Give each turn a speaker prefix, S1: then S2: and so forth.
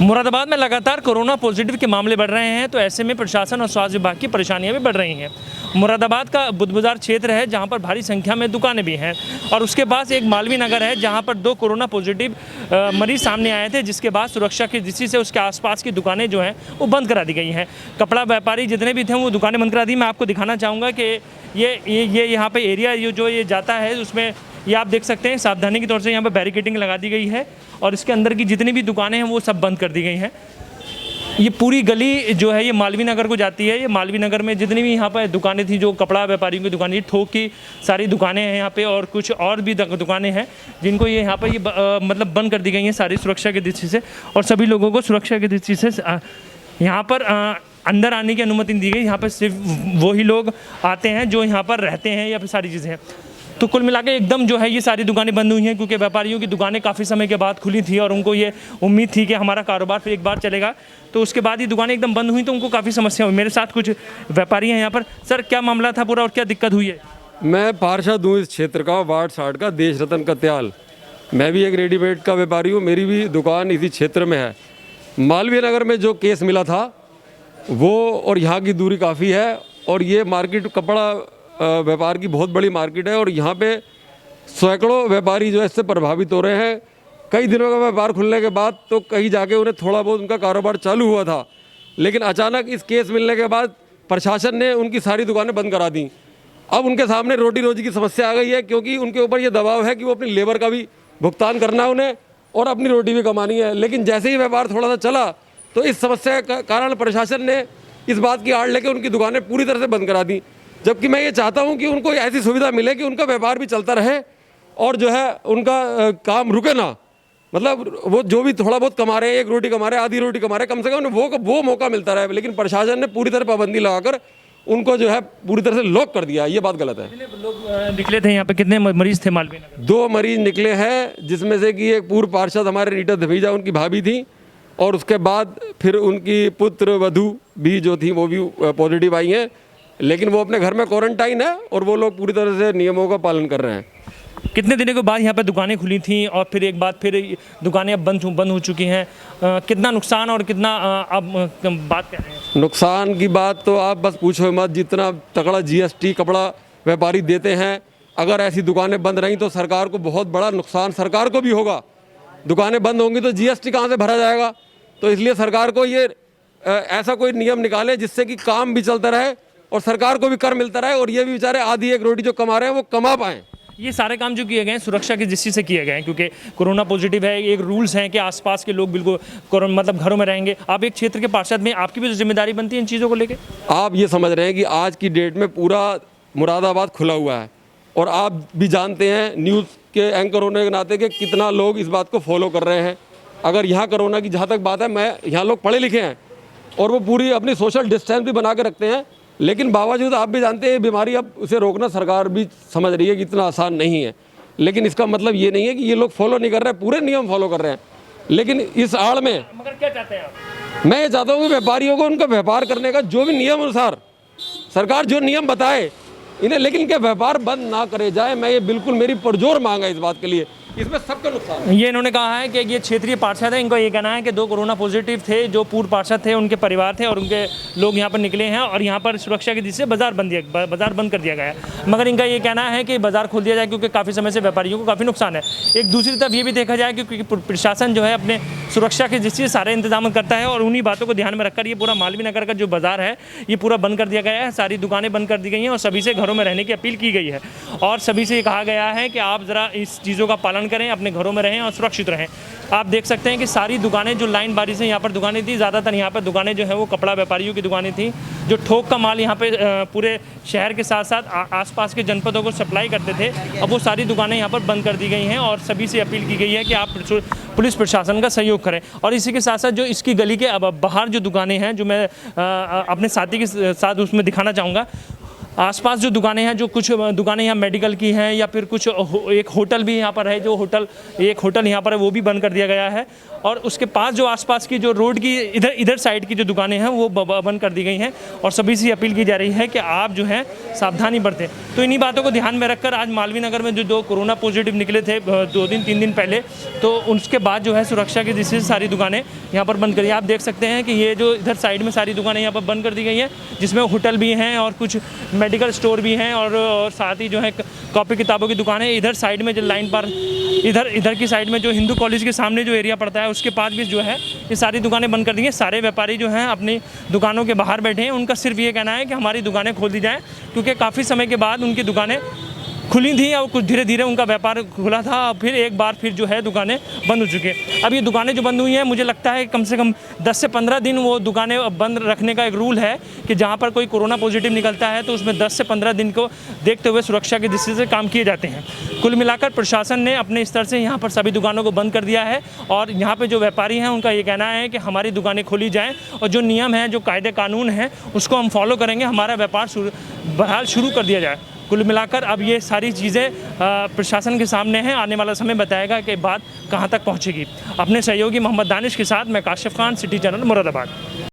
S1: मुरादाबाद में लगातार corona positive के मामले बढ़ रहे हैं, तो ऐसे में प्रशासन और स्वास्थ्य विभाग की परेशानियां भी बढ़ रही हैं। मुरादाबाद का बुद्ध बाजार क्षेत्र है जहां पर भारी संख्या में दुकानें भी हैं और उसके पास एक मालवीय नगर है जहां पर 2 कोरोना पॉजिटिव मरीज सामने आए थे, जिसके बाद सुरक्षा की दृष्टि से उसके आसपास की दुकानें जो हैं वो बंद करा दी गई हैं। कपड़ा व्यापारी जितने भी थे वो दुकानें बंद करा दी। मैं आपको दिखाना चाहूँगा कि ये यहाँ पर एरिया ये जाता है उसमें ये आप देख सकते हैं सावधानी के तौर से यहाँ पर बैरिकेडिंग लगा दी गई है और इसके अंदर की जितनी भी दुकानें हैं वो सब बंद कर दी गई हैं। ये पूरी गली जो है ये मालवीय नगर को जाती है। ये मालवीय नगर में जितनी भी यहाँ पर दुकानें थी, जो कपड़ा व्यापारियों की दुकानें, थोक की सारी दुकानें हैं यहाँ पे और कुछ और भी दुकानें हैं जिनको ये यहाँ पर मतलब बंद कर दी गई हैं सारी सुरक्षा की दृष्टि से। और सभी लोगों को सुरक्षा की दृष्टि से यहाँ पर अंदर आने की अनुमति नहीं दी गई। यहाँ पर सिर्फ वही लोग आते हैं जो यहाँ पर रहते हैं या फिर सारी चीज़ें हैं। तो कुल मिला के एकदम जो है ये सारी दुकानें बंद हुई हैं क्योंकि व्यापारियों की दुकानें काफ़ी समय के बाद खुली थी और उनको ये उम्मीद थी कि हमारा कारोबार फिर एक बार चलेगा। तो उसके बाद ये दुकानें एकदम बंद हुई तो उनको काफ़ी समस्या हुई। मेरे साथ कुछ व्यापारी हैं यहाँ पर। सर, क्या मामला था पूरा और क्या दिक्कत हुई है?
S2: मैं पार्षद हूँ इस क्षेत्र का, वार्ड 60 का, देश रतन कत्याल। मैं भी एक रेडीमेड का व्यापारी हूँ, मेरी भी दुकान इसी क्षेत्र में है। मालवीय नगर में जो केस मिला था वो और यहाँ की दूरी काफ़ी है और ये मार्केट कपड़ा व्यापार की बहुत बड़ी मार्केट है और यहाँ पे सैकड़ों व्यापारी जो है इससे प्रभावित हो रहे हैं। कई दिनों का व्यापार खुलने के बाद तो कहीं जाके उन्हें थोड़ा बहुत उनका कारोबार चालू हुआ था, लेकिन अचानक इस केस मिलने के बाद प्रशासन ने उनकी सारी दुकानें बंद करा दी। अब उनके सामने रोटी रोजी की समस्या आ गई है क्योंकि उनके ऊपर ये दबाव है कि वो अपनी लेबर का भी भुगतान करना है उन्हें और अपनी रोटी भी कमानी है। लेकिन जैसे ही व्यापार थोड़ा सा चला तो इस समस्या के कारण प्रशासन ने इस बात की आड़ लेके उनकी दुकानें पूरी तरह से बंद करा दी। जबकि मैं ये चाहता हूं कि उनको ऐसी सुविधा मिले कि उनका व्यापार भी चलता रहे और जो है उनका काम रुके ना। मतलब वो जो भी थोड़ा बहुत कमा रहे हैं, एक रोटी कमा रहे हैं, आधी रोटी कमा रहे हैं, कम से कम वो मौका मिलता रहे। लेकिन प्रशासन ने पूरी तरह पाबंदी लगाकर उनको जो है पूरी तरह से लॉक कर दिया। ये बात गलत है।
S1: कितने लोग निकले थे यहाँ पे? कितने मरीज थे मालवीय नगर?
S2: 2 मरीज निकले हैं, जिसमें से कि एक पूर्व पार्षद हमारे रीटा धमीजा उनकी भाभी थी और उसके बाद फिर उनकी पुत्र वधू भी जो थी वो भी पॉजिटिव आई हैं, लेकिन वो अपने घर में क्वारंटाइन है और वो लोग पूरी तरह से नियमों का पालन कर रहे हैं।
S1: कितने दिनों के बाद यहाँ पे दुकानें खुली थी और फिर एक बार फिर दुकानें अब बंद हो चुकी हैं? कितना नुकसान और कितना अब बात कर रहे हैं?
S2: नुकसान की बात तो आप बस पूछो मत। जितना तगड़ा GST कपड़ा व्यापारी देते हैं, अगर ऐसी दुकानें बंद रहीं तो सरकार को बहुत बड़ा नुकसान सरकार को भी होगा। दुकानें बंद होंगी तो GST कहाँ से भरा जाएगा? तो इसलिए सरकार को ये ऐसा कोई नियम निकाले जिससे कि काम भी चलता रहे और सरकार को भी कर मिलता रहे और ये भी बेचारे आधी एक रोटी जो कमा रहे हैं वो कमा पाएँ।
S1: ये सारे काम जो किए गए हैं सुरक्षा की दृष्टि से किए गए हैं क्योंकि कोरोना पॉजिटिव है। एक रूल्स हैं कि आसपास के लोग बिल्कुल मतलब घरों में रहेंगे। आप एक क्षेत्र के पार्षद में आपकी भी तो जिम्मेदारी बनती है इन चीज़ों को लेकर।
S2: आप ये समझ रहे हैं कि आज की डेट में पूरा मुरादाबाद खुला हुआ है और आप भी जानते हैं न्यूज़ के एंकर होने के नाते कि कितना लोग इस बात को फॉलो कर रहे हैं। अगर यहाँ कोरोना की जहाँ तक बात है, मैं यहाँ लोग पढ़े लिखे हैं और वो पूरी अपनी सोशल डिस्टेंस भी बना के रखते हैं, लेकिन बावजूद आप भी जानते हैं बीमारी अब उसे रोकना सरकार भी समझ रही है कि इतना आसान नहीं है। लेकिन इसका मतलब ये नहीं है कि ये लोग फॉलो नहीं कर रहे हैं, पूरे नियम फॉलो कर रहे हैं। लेकिन इस आड़ में
S1: मगर क्या चाहते हैं आप?
S2: मैं ये चाहता हूँ कि व्यापारियों को उनका व्यापार करने का जो भी नियम अनुसार सरकार जो नियम बताए इन्हें, लेकिन इनके व्यापार बंद ना करे जाए। मैं ये बिल्कुल मेरी पुरजोर मांग है इस बात के लिए। इसमें सबका नुकसान है।
S1: ये इन्होंने कहा है कि ये क्षेत्रीय पार्षद है, इनको ये कहना है कि 2 कोरोना पॉजिटिव थे जो पूर्व पार्षद थे, उनके परिवार थे और उनके लोग यहाँ पर निकले हैं और यहाँ पर सुरक्षा की दृष्टि से बाजार बंद कर दिया गया है। मगर इनका ये कहना है कि बाजार खोल दिया जाए क्योंकि काफ़ी समय से व्यापारियों को काफ़ी नुकसान है। एक दूसरी तरफ ये भी देखा जाए क्योंकि प्रशासन जो है अपने सुरक्षा की दृष्टि से सारे इंतजाम करता है और उन्हीं बातों को ध्यान में रखकर ये पूरा मालवीय नगर का जो बाजार है ये पूरा बंद कर दिया गया है। सारी दुकानें बंद कर दी गई हैं और सभी से घरों में रहने की अपील की गई है और सभी से ये कहा गया है कि आप ज़रा इस चीज़ों का पालन करें, अपने घरों में रहें और सुरक्षित रहें। आप देख सकते हैं कि सारी दुकानें जो लाइन बारी से यहाँ पर दुकानें थी, ज़्यादातर यहाँ पर दुकानें जो है वो कपड़ा व्यापारियों की दुकानें थी जो थोक का माल यहाँ पे पूरे शहर के साथ साथ आसपास के जनपदों को सप्लाई करते थे। अब वो सारी दुकानें यहाँ पर बंद कर दी गई हैं और सभी से अपील की गई है कि आप पुलिस प्रशासन का सहयोग करें। और इसी के साथ साथ जो इसकी गली के अब बाहर जो दुकानें हैं जो मैं अपने साथी के साथ उसमें दिखाना चाहूँगा। आसपास जो दुकानें हैं, जो कुछ दुकानें यहाँ मेडिकल की हैं या फिर कुछ एक होटल भी यहाँ पर है, जो एक होटल यहाँ पर है वो भी बंद कर दिया गया है। और उसके पास जो आसपास की जो रोड की इधर साइड की जो दुकानें हैं वो बंद कर दी गई हैं। और सभी से अपील की जा रही है कि आप जो है सावधानी बरतें। तो इन्हीं बातों को ध्यान में रखकर आज मालवीय नगर में जो 2 कोरोना पॉजिटिव निकले थे 2 दिन 3 दिन पहले, तो उसके बाद जो है सुरक्षा की दृष्टि से सारी दुकानें यहाँ पर बंद करी। आप देख सकते हैं कि ये जो इधर साइड में सारी दुकानें यहाँ पर बंद कर दी गई हैं, जिसमें होटल भी हैं और कुछ मेडिकल स्टोर भी हैं और साथ ही जो है कॉपी किताबों की दुकान है। इधर साइड में जो लाइन पर इधर की साइड में जो हिंदू कॉलेज के सामने जो एरिया पड़ता है उसके पास भी जो है ये सारी दुकानें बंद कर दी हैं। सारे व्यापारी जो हैं अपनी दुकानों के बाहर बैठे हैं। उनका सिर्फ ये कहना है कि हमारी दुकानें खोल दी जाएँ, क्योंकि काफ़ी समय के बाद उनकी दुकानें खुली थी और कुछ धीरे धीरे उनका व्यापार खुला था। फिर एक बार फिर जो है दुकानें बंद हो चुकी हैं। अब ये दुकानें जो बंद हुई हैं, मुझे लगता है कम से कम 10 से 15 दिन वो दुकानें बंद रखने का एक रूल है कि जहाँ पर कोई कोरोना पॉजिटिव निकलता है तो उसमें 10 से 15 दिन को देखते हुए सुरक्षा की दृष्टि से काम किए जाते हैं। कुल मिलाकर प्रशासन ने अपने स्तर से यहाँ पर सभी दुकानों को बंद कर दिया है और यहाँ पर जो व्यापारी हैं उनका ये कहना है कि हमारी दुकानें खोली जाएँ और जो नियम है, जो कायदे कानून हैं उसको हम फॉलो करेंगे, हमारा व्यापार बहरहाल शुरू कर दिया जाए। कुल मिलाकर अब ये सारी चीज़ें प्रशासन के सामने हैं। आने वाला समय बताएगा कि बात कहां तक पहुंचेगी। अपने सहयोगी मोहम्मद दानिश के साथ मैं काशिफ खान, सिटी चैनल, मुरादाबाद।